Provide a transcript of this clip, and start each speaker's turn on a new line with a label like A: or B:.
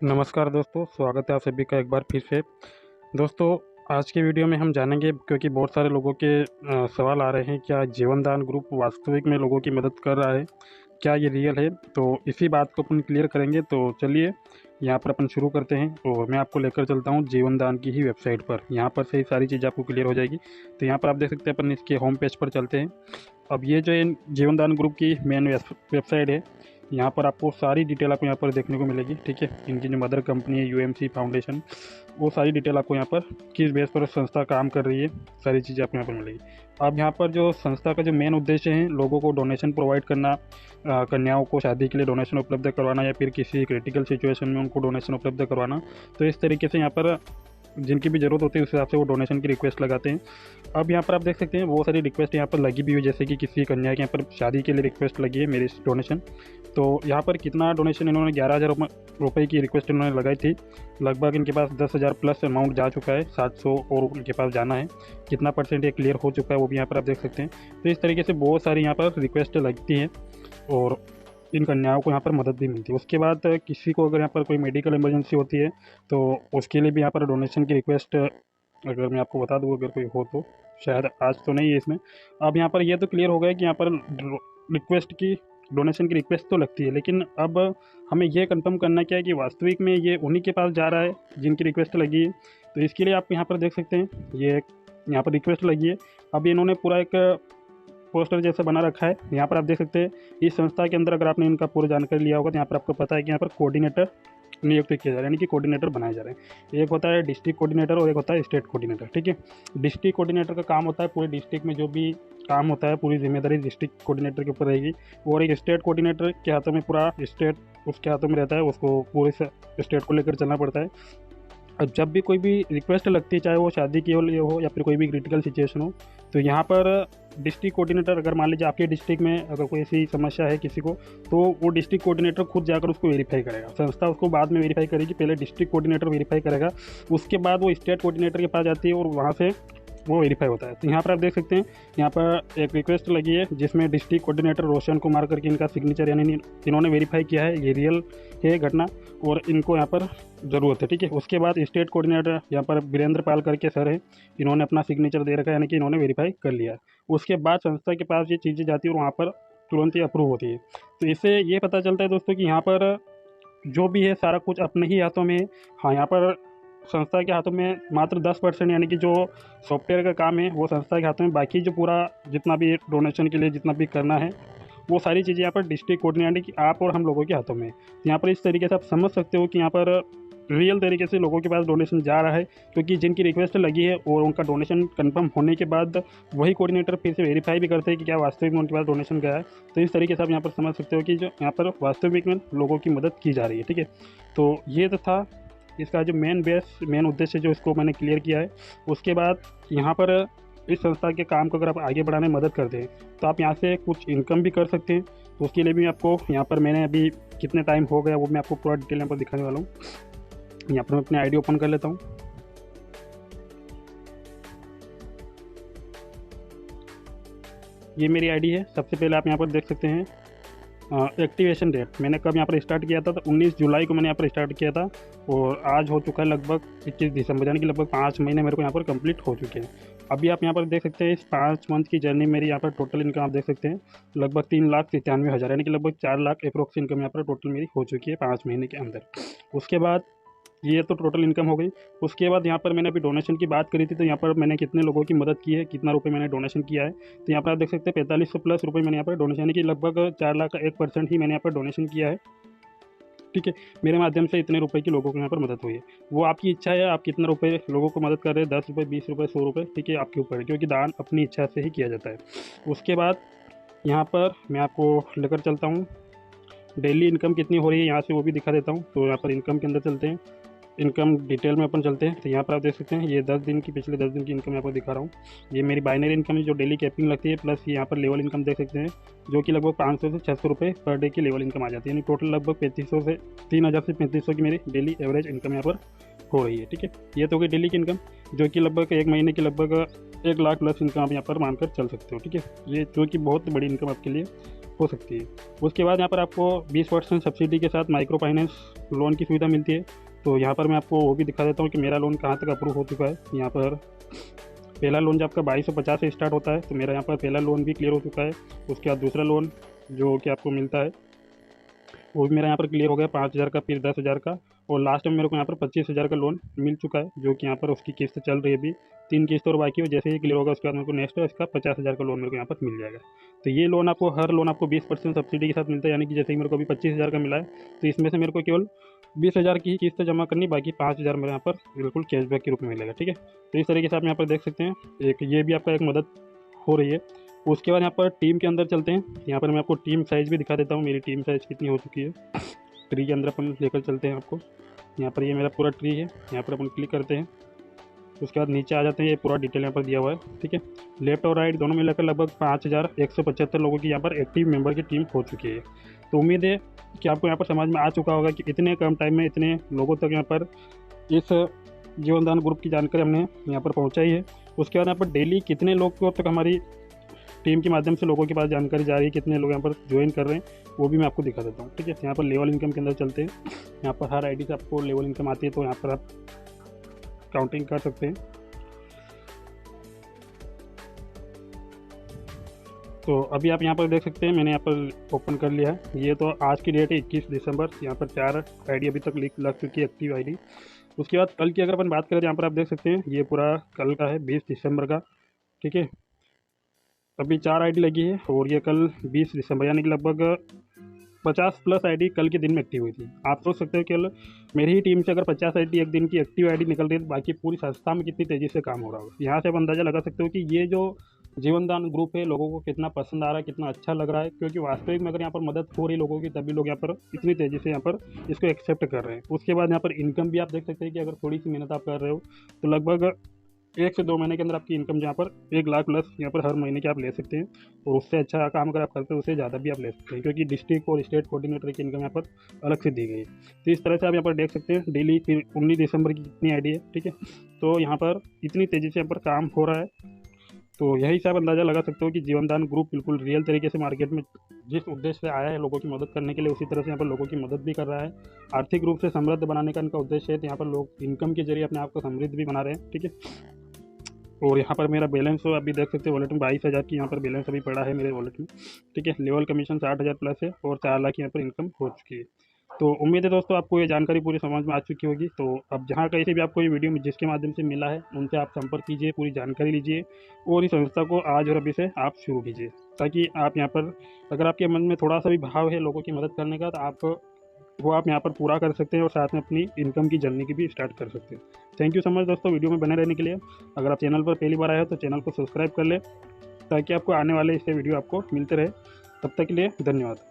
A: नमस्कार दोस्तों, स्वागत है आप सभी का एक बार फिर से। दोस्तों, आज के वीडियो में हम जानेंगे क्योंकि बहुत सारे लोगों के सवाल आ रहे हैं, क्या जीवनदान ग्रुप वास्तविक में लोगों की मदद कर रहा है? क्या ये रियल है? तो इसी बात को अपन क्लियर करेंगे। तो चलिए यहाँ पर अपन शुरू करते हैं और मैं आपको लेकर चलता हूँ जीवनदान की ही वेबसाइट पर। यहाँ पर से ही सारी चीज़ आपको क्लियर हो जाएगी। तो यहाँ पर आप देख सकते हैं, अपन इसके होम पेज पर चलते हैं। अब ये जो जीवनदान ग्रुप की मेन वेबसाइट है, यहाँ पर आपको सारी डिटेल आपको यहाँ पर देखने को मिलेगी। ठीक है, इनकी जो मदर कंपनी है यूएमसी फाउंडेशन, वो सारी डिटेल आपको यहाँ पर किस बेस पर संस्था काम कर रही है, सारी चीज़ें आपको यहाँ पर मिलेगी। अब यहाँ पर जो संस्था का जो मेन उद्देश्य है, लोगों को डोनेशन प्रोवाइड करना, कन्याओं को शादी के लिए डोनेशन उपलब्ध करवाना या फिर किसी क्रिटिकल सिचुएशन में उनको डोनेशन उपलब्ध करवाना। तो इस तरीके से यहाँ पर जिनकी भी ज़रूरत होती है उस हिसाब से वो डोनेशन की रिक्वेस्ट लगाते हैं। अब यहाँ पर आप देख सकते हैं बहुत सारी रिक्वेस्ट यहाँ पर लगी भी हुई, जैसे कि किसी कन्या के यहाँ पर शादी के लिए रिक्वेस्ट लगी है मेरी डोनेशन। तो यहाँ पर कितना डोनेशन इन्होंने 11,000 रुपये की रिक्वेस्ट इन्होंने लगाई थी। लगभग इनके पास 10,000 प्लस अमाउंट जा चुका है, 700 और उनके पास जाना है। कितना परसेंट ये क्लियर हो चुका है वो भी यहाँ पर आप देख सकते हैं। तो इस तरीके से बहुत सारी यहाँ पर रिक्वेस्ट लगती हैं और इन कन्याओं को यहाँ पर मदद भी मिलती है। उसके बाद किसी को अगर यहाँ पर कोई मेडिकल इमरजेंसी होती है तो उसके लिए भी यहाँ पर डोनेशन की रिक्वेस्ट, अगर मैं आपको बता दूँ, अगर कोई हो तो, शायद आज तो नहीं है इसमें। अब यहाँ पर ये तो क्लियर हो गया कि यहाँ पर रिक्वेस्ट की, डोनेशन की रिक्वेस्ट तो लगती है, लेकिन अब हमें ये कंफर्म करना क्या है कि वास्तविक में ये उन्हीं के पास जा रहा है जिनकी रिक्वेस्ट लगी है। तो इसके लिए आप यहाँ पर देख सकते हैं, ये यहाँ पर रिक्वेस्ट लगी है। अब इन्होंने पूरा एक पोस्टर जैसा बना रखा है। यहाँ पर आप देख सकते हैं इस संस्था के अंदर अगर आपने इनका पूरा जानकारी लिया होगा तो यहाँ पर आपको पता है कि यहाँ पर कोऑर्डिनेटर नियुक्त किया जा रहा है, यानी कि कोऑर्डिनेटर बनाए जा रहे हैं। एक होता है डिस्ट्रिक्ट कोऑर्डिनेटर और एक होता है स्टेट कोऑर्डिनेटर। ठीक है, डिस्ट्रिक्ट कोऑर्डिनेटर का काम होता है पूरे डिस्ट्रिक्ट में जो भी काम होता है पूरी जिम्मेदारी डिस्ट्रिक्ट कोऑर्डिनेटर के ऊपर रहेगी, और एक स्टेट कोऑर्डिनेटर के हाथों में पूरा स्टेट उसके हाथों में रहता है, उसको पूरे स्टेट को लेकर चलना पड़ता है। अब जब भी कोई भी रिक्वेस्ट लगती है, चाहे वो शादी के लिए हो या फिर कोई भी क्रिटिकल सिचुएशन हो, तो यहाँ पर डिस्ट्रिक्ट कोऑर्डिनेटर, अगर मान लीजिए आपके डिस्ट्रिक्ट में अगर कोई ऐसी समस्या है किसी को, तो वो डिस्ट्रिक्ट कोऑर्डिनेटर खुद जाकर उसको वेरीफाई करेगा। संस्था उसको बाद में वेरीफाई करेगी, पहले डिस्ट्रिक्ट कोऑर्डिनेटर वेरीफाई करेगा, उसके बाद वो स्टेट कोऑर्डिनेटर के पास जाती है और वहाँ से वो वेरीफाई होता है। तो यहाँ पर आप देख सकते हैं, यहाँ पर एक रिक्वेस्ट लगी है जिसमें डिस्ट्रिक्ट कोऑर्डिनेटर रोशन कुमार करके इनका सिग्नेचर, यानी इन्होंने वेरीफाई किया है ये रियल है घटना और इनको यहाँ पर ज़रूरत है। ठीक है, उसके बाद स्टेट कोऑर्डिनेटर यहाँ पर वीरेंद्र पाल करके सर है, इन्होंने अपना सिग्नेचर दे रखा है, यानी कि इन्होंने वेरीफाई कर लिया है। उसके बाद संस्था के पास ये चीज़ें जाती है और वहाँ पर तुरंत ही अप्रूव होती है। तो इससे ये पता चलता है दोस्तों कि यहाँ पर जो भी है सारा कुछ अपने ही हाथों में है। हाँ, यहाँ पर संस्था के हाथों में मात्र 10%, यानी कि जो सॉफ्टवेयर का काम है वो संस्था के हाथों में, बाकी जो पूरा जितना भी डोनेशन के लिए जितना भी करना है वो सारी चीज़ें यहाँ पर डिस्ट्रिक्ट कोऑर्डिनेटर की आप और हम लोगों के हाथों में है। तो यहाँ पर इस तरीके से आप समझ सकते हो कि यहाँ पर रियल तरीके से लोगों के पास डोनेशन जा रहा है, क्योंकि जिनकी रिक्वेस्ट लगी है और उनका डोनेशन कंफर्म होने के बाद वही कोऑर्डिनेटर फिर से वेरीफाई भी करते हैं कि क्या वास्तविक में उनके पास डोनेशन गया है। तो इस तरीके से आप यहाँ पर समझ सकते हो कि जो यहाँ पर वास्तविक में लोगों की मदद की जा रही है। ठीक है, तो ये तो था इसका जो मेन उद्देश्य जो इसको मैंने क्लियर किया है। उसके बाद यहाँ पर इस संस्था के काम को अगर आप आगे बढ़ाने में मदद करते हैं तो आप यहाँ से कुछ इनकम भी कर सकते हैं। तो उसके लिए भी आपको यहाँ पर मैंने अभी कितने टाइम हो गया वो मैं आपको पूरा डिटेल यहाँ पर दिखाने वाला हूँ। यहाँ पर मैं अपनी आईडी ओपन कर लेता हूँ। ये मेरी आईडी है। सबसे पहले आप यहाँ पर देख सकते हैं एक्टिवेशन डेट मैंने कब यहाँ पर स्टार्ट किया था, तो 19 जुलाई को मैंने यहाँ पर स्टार्ट किया था और आज हो चुका है लगभग 21 दिसंबर, यानी कि लगभग 5 महीने मेरे को यहाँ पर कंप्लीट हो चुके हैं। अभी आप यहाँ पर देख सकते हैं इस 5 मंथ की जर्नी मेरी यहाँ पर टोटल इनकम आप देख सकते हैं लगभग 3,97,000, यानी कि लगभग 4 लाख अप्रोक्स इनकम यहाँ पर टोटल मेरी हो चुकी है 5 महीने के अंदर। उसके बाद ये तो टोटल इनकम हो गई। उसके बाद यहाँ पर मैंने अभी डोनेशन की बात करी थी, तो यहाँ पर मैंने कितने लोगों की मदद की है, कितना रुपए मैंने डोनेशन किया है, तो यहाँ पर आप देख सकते हैं 4500 प्लस रुपये मैंने यहाँ पर डोनेशन, यानी कि लगभग 4 लाख का 1% ही मैंने यहाँ पर डोनेशन किया है। ठीक है, मेरे माध्यम से इतने रुपए की लोगों को यहाँ पर मदद हुई है। वो आपकी इच्छा है आप कितने रुपए लोगों को मदद कर रहे हैं, 10 रुपये, 20 रुपये, 100 रुपये, ठीक है, आपके ऊपर है, क्योंकि दान अपनी इच्छा से ही किया जाता है। उसके बाद यहाँ पर मैं आपको लेकर चलता हूँ डेली इनकम कितनी हो रही है यहाँ से वो भी दिखा देता हूँ। तो यहाँ पर इनकम के अंदर चलते हैं, इनकम डिटेल में अपन चलते हैं। तो यहाँ पर आप देख सकते हैं ये 10 दिन की, पिछले 10 दिन की इनकम यहाँ पर दिखा रहा हूँ। ये मेरी बाइनरी इनकम है जो डेली कैपिंग लगती है, प्लस यहाँ पर लेवल इनकम देख सकते हैं जो कि लगभग 500 से 600 रुपये पर डे की लेवल इनकम आ जाती है, यानी टोटल लगभग 3,500 से 3,000 से 3,500 की मेरी डेली एवरेज इनकम यहाँ पर हो रही है। ठीक है, ये तो हो गई डेली की इनकम, जो कि लगभग 1 महीने की लगभग 1 लाख प्लस इनकम आप यहाँ पर मानकर चल सकते हो। ठीक है, ये जो कि बहुत बड़ी इनकम आपके लिए हो सकती है। उसके बाद यहाँ पर आपको 20% सब्सिडी के साथ माइक्रो फाइनेंस लोन की सुविधा मिलती है। तो यहाँ पर मैं आपको वो भी दिखा देता हूँ कि मेरा लोन कहाँ तक अप्रूव हो चुका है। यहाँ पर पहला लोन जो आपका 2250 से स्टार्ट होता है, तो मेरा यहाँ पर पहला लोन भी क्लियर हो चुका है। उसके बाद दूसरा लोन जो कि आपको मिलता है वो भी मेरा यहाँ पर क्लियर हो गया 5000 का, फिर 10,000 का, और लास्ट में मेरे को यहाँ पर 25,000 का लोन मिल चुका है, जो कि यहाँ पर उसकी किस्त चल रही है अभी। 3 किस्त और बाकी हो, जैसे ही क्लियर होगा उसके बाद मेरे को नेक्स्ट इसका 50,000 का लोन मेरे को यहाँ पर मिल जाएगा। तो ये लोन आपको, हर लोन आपको 20% सब्सिडी के साथ मिलता है, यानी कि जैसे ही मेरे को अभी 25,000 का मिला है, तो इसमें से मेरे को केवल 20,000 की ही किस्त जमा करनी, बाकी 5,000 मेरे यहाँ पर बिल्कुल कैशबैक के रूप में मिलेगा। ठीक है, तो इस तरीके से आप यहाँ पर देख सकते हैं, एक ये भी आपका एक मदद हो रही है। उसके बाद यहाँ पर टीम के अंदर चलते हैं। यहाँ पर मैं आपको टीम साइज़ भी दिखा देता हूँ, मेरी टीम साइज़ कितनी हो चुकी है। ट्री के अंदर अपन लेकर चलते हैं आपको। यहाँ पर ये मेरा पूरा ट्री है, यहाँ पर अपन क्लिक करते हैं। उसके बाद नीचे आ जाते हैं, ये पूरा डिटेल यहाँ पर दिया हुआ है। ठीक है, लेफ्ट और राइट दोनों मिलाकर लगभग 5175 लोगों की यहाँ पर एक्टिव मेंबर की टीम हो चुकी है। तो उम्मीद है कि आपको यहाँ पर समझ में आ चुका होगा कि इतने कम टाइम में इतने लोगों तक यहाँ पर इस जीवनदान ग्रुप की जानकारी हमने यहाँ पर पहुँचाई है। उसके बाद यहाँ पर डेली कितने लोगों तक हमारी टीम के माध्यम से लोगों के पास जानकारी जा रही है, कितने लोग यहाँ पर ज्वाइन कर रहे हैं, वो भी मैं आपको दिखा देता हूँ। ठीक है, यहाँ पर लेवल इनकम के अंदर चलते हैं। यहाँ पर हर आईडी से आपको लेवल इनकम आती है, तो यहाँ पर आप काउंटिंग कर सकते हैं। तो अभी आप यहाँ पर देख सकते हैं, मैंने यहाँ पर ओपन कर लिया है। ये तो आज की डेट है 21 दिसंबर। यहाँ पर 4 आईडी अभी तक लग चुकी है, एक्टिव आईडी। उसके बाद कल की अगर अपन बात करें तो यहाँ पर आप देख सकते हैं, ये पूरा कल का है, 20 दिसंबर का। ठीक है, अभी 4 आईडी लगी है, और ये कल 20 दिसंबर, यानी कि लगभग 50+ आईडी कल के दिन में एक्टिव हुई थी। आप सोच सकते हो केवल मेरी ही टीम से अगर 50 आईडी एक दिन की एक्टिव आईडी निकल रही है, तो बाकी पूरी संस्था में कितनी तेज़ी से काम हो रहा होगा। यहाँ से आप अंदाज़ा लगा सकते हो कि ये जो जीवनदान ग्रुप है लोगों को कितना पसंद आ रहा है, कितना अच्छा लग रहा है। क्योंकि वास्तविक में अगर यहाँ पर मदद हो रही लोगों की, तभी लोग यहाँ पर इतनी तेज़ी से यहाँ पर इसको एक्सेप्ट कर रहे हैं। उसके बाद यहाँ पर इनकम भी आप देख सकते हैं कि अगर थोड़ी सी मेहनत आप कर रहे हो तो लगभग 1 से 2 महीने के अंदर आपकी इनकम जहाँ पर 1 लाख प्लस यहाँ पर हर महीने की आप ले सकते हैं। और उससे अच्छा काम अगर आप करते हैं उससे ज़्यादा भी आप ले सकते हैं, क्योंकि डिस्ट्रिक्ट और स्टेट कोऑर्डिनेटर की इनकम यहाँ पर अलग से दी गई है। तो इस तरह से आप यहाँ पर देख सकते हैं डेली। फिर 19 दिसंबर की कितनी आईडी है। ठीक है, तो यहाँ पर इतनी तेज़ी से यहाँ पर काम हो रहा है। तो यही से आप अंदाज़ा लगा सकते हो कि जीवनदान ग्रुप बिल्कुल रियल तरीके से मार्केट में जिस उद्देश्य से आया है लोगों की मदद करने के लिए, उसी तरह से यहाँ पर लोगों की मदद भी कर रहा है। आर्थिक रूप से समृद्ध बनाने का इनका उद्देश्य है। तो यहाँ पर लोग इनकम के जरिए अपने आप को समृद्ध भी बना रहे हैं। ठीक है, और यहाँ पर मेरा बैलेंस हो अभी देख सकते हैं, वॉलेट में 22,000 की यहाँ पर बैलेंस अभी पड़ा है मेरे वॉलेट में। ठीक है, लेवल कमीशन 60,000 प्लस है, और 4 लाख यहाँ पर इनकम हो चुकी है। तो उम्मीद है दोस्तों आपको ये जानकारी पूरी समझ में आ चुकी होगी। तो अब जहाँ कहीं से भी आपको ये वीडियो जिसके माध्यम से मिला है, उनसे आप संपर्क कीजिए, पूरी जानकारी लीजिए, और इस संस्था को आज और अभी से आप शुरू कीजिए, ताकि आप यहाँ पर अगर आपके मन में थोड़ा सा भी भाव है लोगों की मदद करने का, तो आप यहाँ पर पूरा कर सकते हैं, और साथ में अपनी इनकम की जर्नी की भी स्टार्ट कर सकते हैं। थैंक यू सो मच दोस्तों वीडियो में बने रहने के लिए। अगर आप चैनल पर पहली बार आए हो तो चैनल को सब्सक्राइब कर ले, ताकि आपको आने वाले इससे वीडियो आपको मिलते रहे। तब तक के लिए धन्यवाद।